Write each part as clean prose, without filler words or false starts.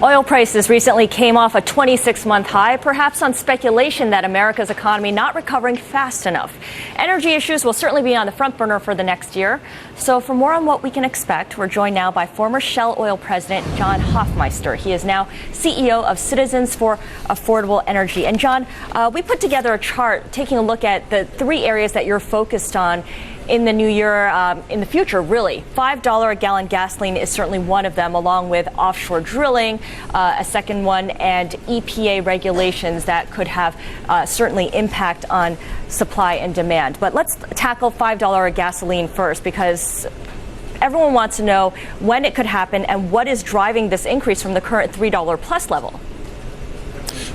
Oil prices recently came off a 26-month high, perhaps on speculation that America's economy not recovering fast enough. Energy issues will certainly be on the front burner for the next year. So for more on what we can expect, we're joined now by former Shell Oil President John Hofmeister. He is now CEO of Citizens for Affordable Energy. And John, we put together a chart taking a look at the three areas that you're focused on in the new year, in the future, really. $5 a gallon gasoline is certainly one of them, along with offshore drilling, a second one, and EPA regulations that could have certainly impact on supply and demand. But let's tackle $5 a gasoline first, because everyone wants to know when it could happen and what is driving this increase from the current $3 plus level.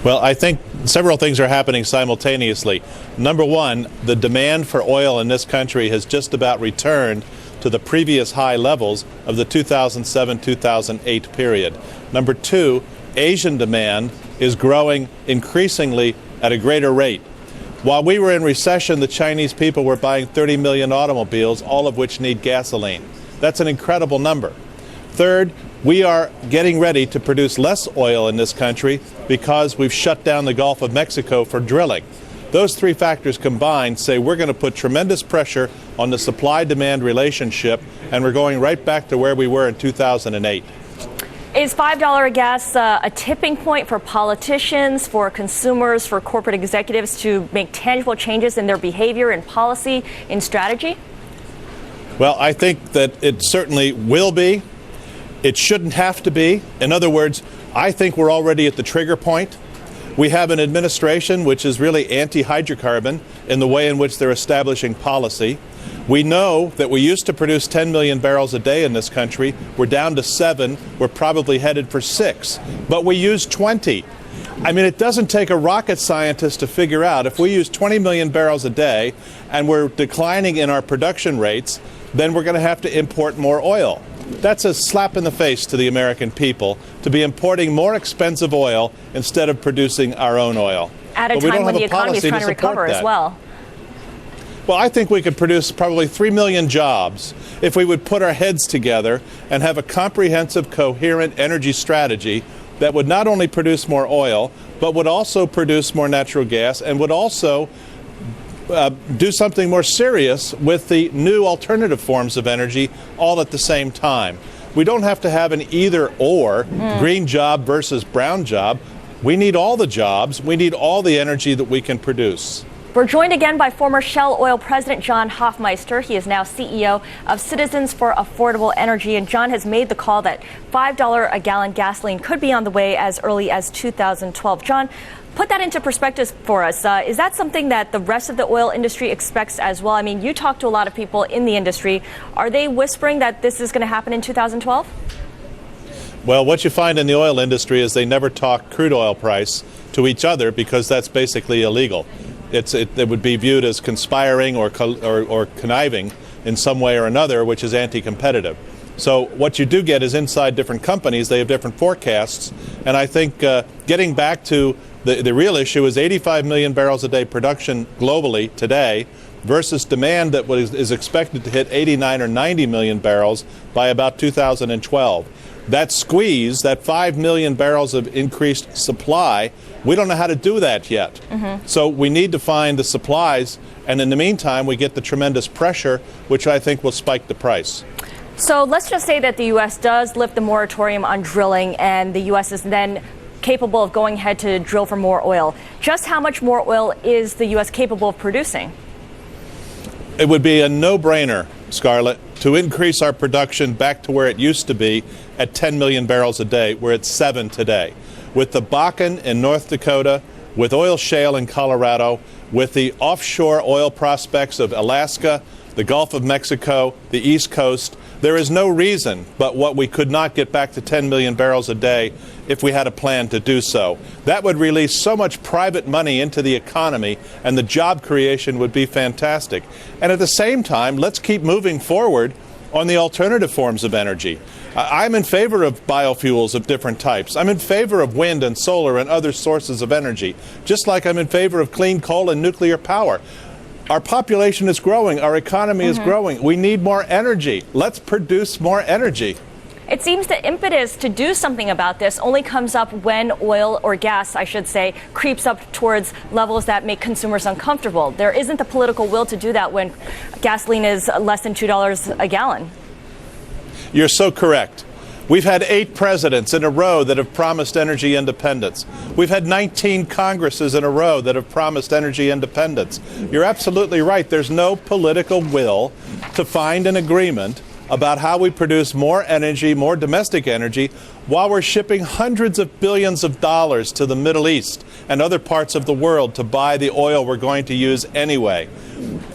Well, I think several things are happening simultaneously. Number one, the demand for oil in this country has just about returned to the previous high levels of the 2007-2008 period. Number two, Asian demand is growing increasingly at a greater rate. While we were in recession, the Chinese people were buying 30 million automobiles, all of which need gasoline. That's an incredible number. Third, we are getting ready to produce less oil in this country because we've shut down the Gulf of Mexico for drilling. Those three factors combined say we're going to put tremendous pressure on the supply-demand relationship, and we're going right back to where we were in 2008. Is $5 a gas a tipping point for politicians, for consumers, for corporate executives to make tangible changes in their behavior and policy and strategy? Well, I think that it certainly will be. It shouldn't have to be. In other words, I think we're already at the trigger point. We have an administration which is really anti-hydrocarbon in the way in which they're establishing policy. We know that we used to produce 10 million barrels a day in this country. We're down to 7. We're probably headed for 6. But we use 20. I mean, it doesn't take a rocket scientist to figure out if we use 20 million barrels a day and we're declining in our production rates, then we're going to have to import more oil. That's a slap in the face to the American people to be importing more expensive oil instead of producing our own oil. At a time when the economy is trying to recover as well. Well, I think we could produce probably 3 million jobs if we would put our heads together and have a comprehensive, coherent energy strategy that would not only produce more oil, but would also produce more natural gas and would also do something more serious with the new alternative forms of energy all at the same time. We don't have to have an either or, green job versus brown job. We need all the jobs. We need all the energy that we can produce. We're joined again by former Shell Oil President John Hofmeister. He is now CEO of Citizens for Affordable Energy. And John has made the call that $5 a gallon gasoline could be on the way as early as 2012. John, put that into perspective for us. Is that something that the rest of the oil industry expects as well? I mean, you talk to a lot of people in the industry. Are they whispering that this is going to happen in 2012? Well, what you find in the oil industry is they never talk crude oil price to each other because that's basically illegal. It would be viewed as conspiring or conniving in some way or another, which is anti-competitive. So what you do get is inside different companies, they have different forecasts. And I think getting back to the real issue is 85 million barrels a day production globally today versus demand that is expected to hit 89 or 90 million barrels by about 2012. That squeeze, that 5 million barrels of increased supply, we don't know how to do that yet. So we need to find the supplies, and in the meantime, we get the tremendous pressure, which I think will spike the price. So let's just say that the U.S. does lift the moratorium on drilling, and the U.S. is then capable of going ahead to drill for more oil. Just how much more oil is the U.S. capable of producing? It would be a no-brainer, Scarlett, to increase our production back to where it used to be at 10 million barrels a day. We're at 7 today. With the Bakken in North Dakota, with oil shale in Colorado, with the offshore oil prospects of Alaska, the Gulf of Mexico, the East Coast, there is no reason but what we could not get back to 10 million barrels a day if we had a plan to do so. That would release so much private money into the economy, and the job creation would be fantastic. And at the same time, let's keep moving forward on the alternative forms of energy. I'm in favor of biofuels of different types. I'm in favor of wind and solar and other sources of energy, just like I'm in favor of clean coal and nuclear power. Our population is growing. Our economy is growing. We need more energy. Let's produce more energy. It seems the impetus to do something about this only comes up when oil or gas, I should say, creeps up towards levels that make consumers uncomfortable. There isn't the political will to do that when gasoline is less than $2 a gallon. You're so correct. We've had 8 presidents in a row that have promised energy independence. We've had 19 Congresses in a row that have promised energy independence. You're absolutely right. There's no political will to find an agreement about how we produce more energy, more domestic energy, while we're shipping hundreds of billions of dollars to the Middle East and other parts of the world to buy the oil we're going to use anyway.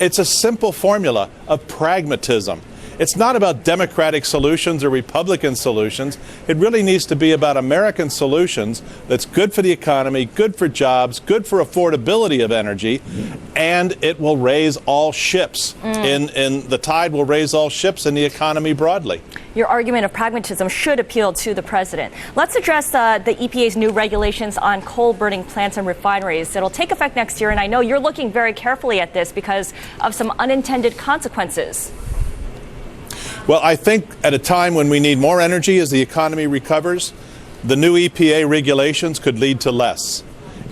It's a simple formula of pragmatism. It's not about Democratic solutions or Republican solutions. It really needs to be about American solutions that's good for the economy, good for jobs, good for affordability of energy, and it will raise all ships. In the tide will raise all ships in the economy broadly. Your argument of pragmatism should appeal to the president. Let's address the EPA's new regulations on coal-burning plants and refineries. It'll take effect next year, and I know you're looking very carefully at this because of some unintended consequences. Well, I think at a time when we need more energy as the economy recovers, the new EPA regulations could lead to less.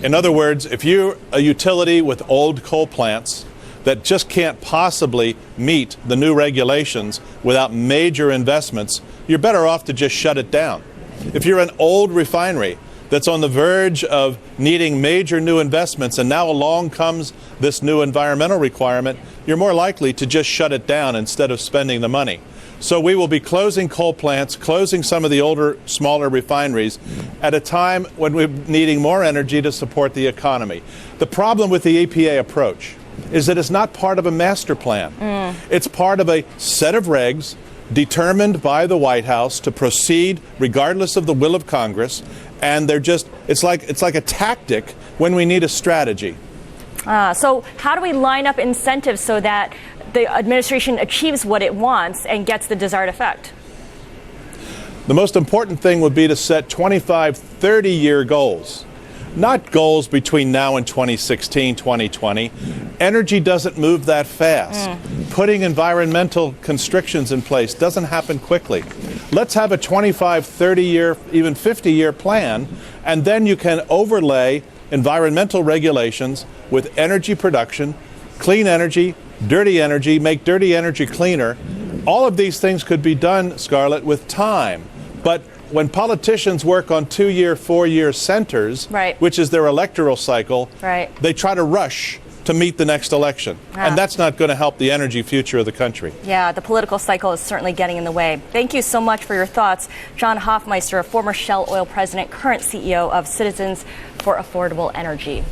In other words, if you're a utility with old coal plants that just can't possibly meet the new regulations without major investments, you're better off to just shut it down. If you're an old refinery that's on the verge of needing major new investments and now along comes this new environmental requirement, you're more likely to just shut it down instead of spending the money. So we will be closing coal plants, closing some of the older, smaller refineries at a time when we're needing more energy to support the economy. The problem with the EPA approach is that it's not part of a master plan. It's part of a set of regs determined by the White House to proceed regardless of the will of Congress, and it's like a tactic when we need a strategy. So how do we line up incentives so that the administration achieves what it wants and gets the desired effect? The most important thing would be to set 25, 30-year goals, not goals between now and 2016, 2020. Energy doesn't move that fast. Putting environmental constrictions in place doesn't happen quickly. Let's have a 25, 30-year, even 50-year plan, and then you can overlay environmental regulations with energy production, clean energy, dirty energy, make dirty energy cleaner. All of these things could be done, Scarlett, with time. But when politicians work on 2-year, 4-year centers, which is their electoral cycle, they try to rush to meet the next election. And that's not going to help the energy future of the country. Yeah, the political cycle is certainly getting in the way. Thank you so much for your thoughts. John Hofmeister, a former Shell Oil president, current CEO of Citizens for Affordable Energy.